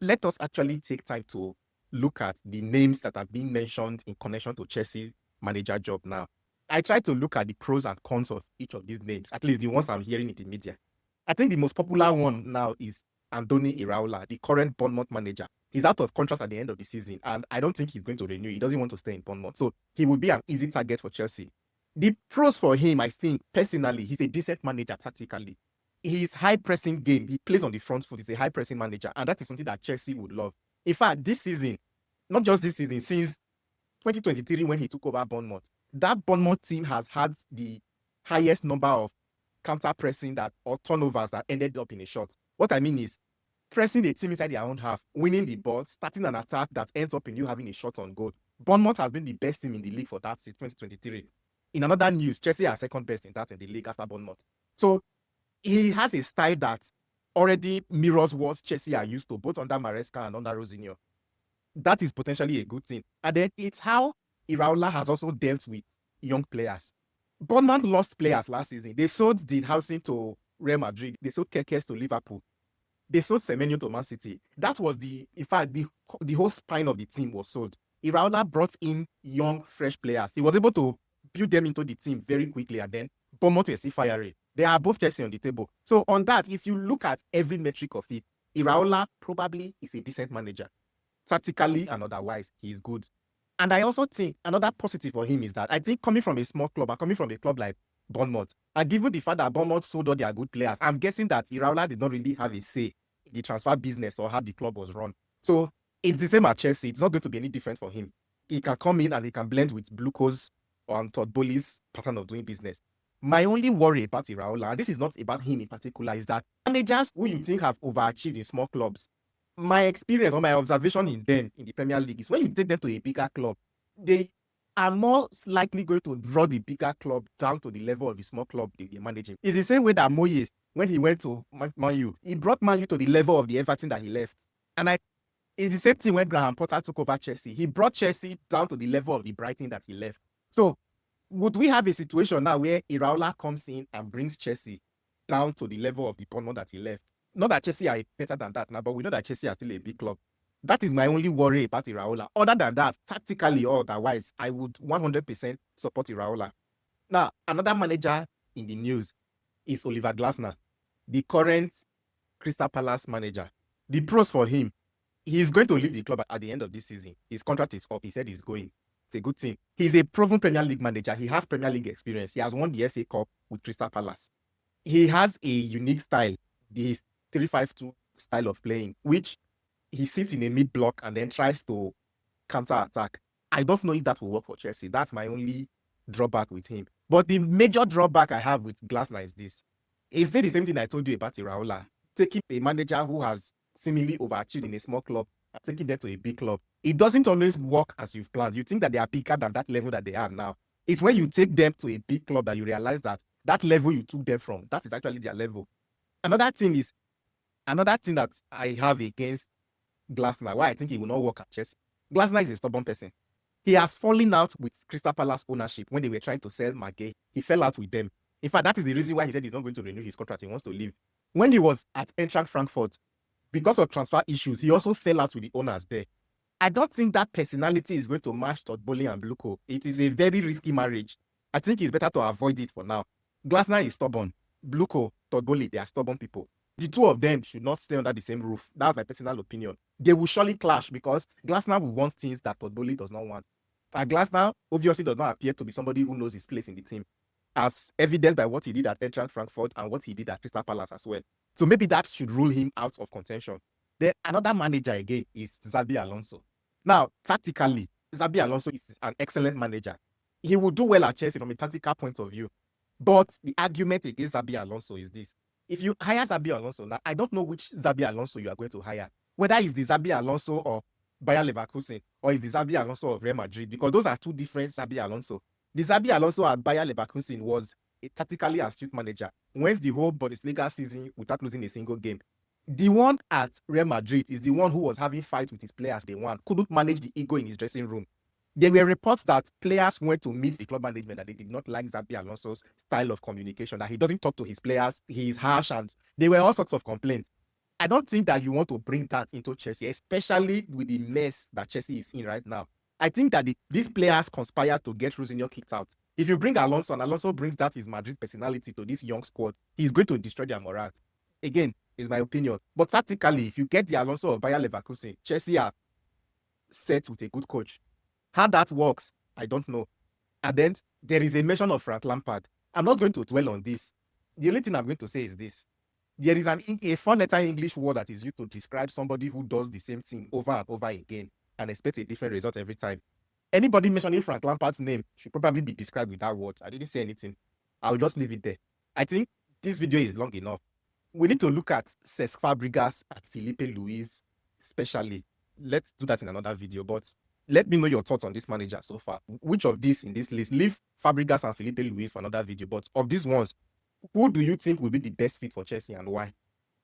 let us actually take time to look at the names that have been mentioned in connection to Chelsea manager job now. I try to look at the pros and cons of each of these names, at least the ones I'm hearing in the media. I think the most popular one now is Andoni Iraola, the current Bournemouth manager. He's out of contract at the end of the season, and I don't think he's going to renew. He doesn't want to stay in Bournemouth. So he will be an easy target for Chelsea. The pros for him, I think, personally, he's a decent manager tactically. His high pressing game, he plays on the front foot. He's a high pressing manager, and that is something that Chelsea would love. In fact, this season, not just this season, since 2023 when he took over Bournemouth, that Bournemouth team has had the highest number of counter pressing that or turnovers that ended up in a shot. What I mean is pressing a team inside their own half, winning the ball, starting an attack that ends up in you having a shot on goal. Bournemouth has been the best team in the league for that since 2023. In another news, Chelsea are second best in that in the league after Bournemouth. So he has a style that already mirrors what Chelsea are used to, both under Maresca and under Rosinho. That is potentially a good thing. And then it's how Iraola has also dealt with young players. Bournemouth lost players last season. They sold Dean Howson to Real Madrid. They sold Kekes to Liverpool. They sold Semenyo to Man City. That was in fact, the whole spine of the team was sold. Iraola brought in young, fresh players. He was able to build them into the team very quickly, and then Bournemouth were still firing. They are both Chelsea on the table. So on that, if you look at every metric of it, Iraola probably is a decent manager. Tactically and otherwise, he is good. And I also think another positive for him is that I think coming from a small club and coming from a club like Bournemouth, and given the fact that Bournemouth sold all their good players, I'm guessing that Iraola did not really have a say in the transfer business or how the club was run. So it's the same at Chelsea. It's not going to be any different for him. He can come in and he can blend with Bluco's or Todd Bowley's pattern of doing business. My only worry about Iraola, and this is not about him in particular, is that managers who you think have overachieved in small clubs, my experience or my observation in them in the Premier League is when you take them to a bigger club, they are more likely going to draw the bigger club down to the level of the small club they're managing. It's the same way that Moyes, when he went to Man U, he brought Man U to the level of the Everton that he left. And it's the same thing when Graham Potter took over Chelsea. He brought Chelsea down to the level of the Brighton that he left. So would we have a situation now where Iraola comes in and brings Chelsea down to the level of the Bournemouth that he left? Not that Chelsea are better than that now, but we know that Chelsea are still a big club. That is my only worry about Iraola. Other than that, tactically or otherwise, I would 100% support Iraola. Now, another manager in the news is Oliver Glasner, the current Crystal Palace manager. The pros for him, he is going to leave the club at the end of this season. His contract is up. He said he's going. It's a good thing. He's a proven Premier League manager. He has Premier League experience. He has won the FA Cup with Crystal Palace. He has a unique style, the 3-5-2 style of playing, which he sits in a mid block and then tries to counter attack. I don't know if that will work for Chelsea. That's my only drawback with him. But the major drawback I have with Glasner is this. Is it the same thing I told you about Iraola? Taking a manager who has seemingly overachieved in a small club and taking them to a big club. It doesn't always work as you've planned. You think that they are bigger than that level that they are now. It's when you take them to a big club that you realize that that level you took them from, that is actually their level. Another thing that I have against Glasner, why I think he will not work at Chelsea. Glasner is a stubborn person. He has fallen out with Crystal Palace ownership when they were trying to sell Maguire. He fell out with them. In fact, that is the reason why he said he's not going to renew his contract. He wants to leave. When he was at Eintracht Frankfurt, because of transfer issues, he also fell out with the owners there. I don't think that personality is going to match Todd Bowley and Bluco. It is a very risky marriage. I think it's better to avoid it for now. Glasner is stubborn. Bluco, Todd Bowley, they are stubborn people. The two of them should not stay under the same roof. That's my personal opinion. They will surely clash because Glasner will want things that Todd Bowley does not want. And Glasner obviously does not appear to be somebody who knows his place in the team, as evidenced by what he did at Eintracht Frankfurt and what he did at Crystal Palace as well. So maybe that should rule him out of contention. Then another manager again is Xabi Alonso. Now, tactically, Xabi Alonso is an excellent manager. He will do well at Chelsea from a tactical point of view. But the argument against Xabi Alonso is this. If you hire Xabi Alonso, now I don't know which Xabi Alonso you are going to hire. Whether it's the Xabi Alonso or Bayer Leverkusen, or it's the Xabi Alonso of Real Madrid, because those are two different Xabi Alonso. The Xabi Alonso at Bayer Leverkusen was a tactically astute manager, went the whole Bundesliga season without losing a single game. The one at Real Madrid is the one who was having fights with his players day one, couldn't manage the ego in his dressing room. There were reports that players went to meet the club management that they did not like Xabi Alonso's style of communication, that he doesn't talk to his players, he is harsh, and there were all sorts of complaints. I don't think that you want to bring that into Chelsea, especially with the mess that Chelsea is in right now. I think that these players conspire to get Rosinho kicked out. If you bring Alonso and Alonso brings that his Madrid personality to this young squad, he's going to destroy their morale. Again, is my opinion. But tactically, if you get the Alonso of Bayer Leverkusen, Chelsea are set with a good coach. How that works, I don't know. And then there is a mention of Frank Lampard. I'm not going to dwell on this. The only thing I'm going to say is this. There is a four-letter English word that is used to describe somebody who does the same thing over and over again and expects a different result every time. Anybody mentioning Frank Lampard's name should probably be described with that word. I didn't say anything. I'll just leave it there. I think this video is long enough. We need to look at Cesc Fabregas and Felipe Luis, especially. Let's do that in another video, but let me know your thoughts on this manager so far. Which of these in this list, leave Fabregas and Felipe Luis for another video, but of these ones, who do you think will be the best fit for Chelsea and why?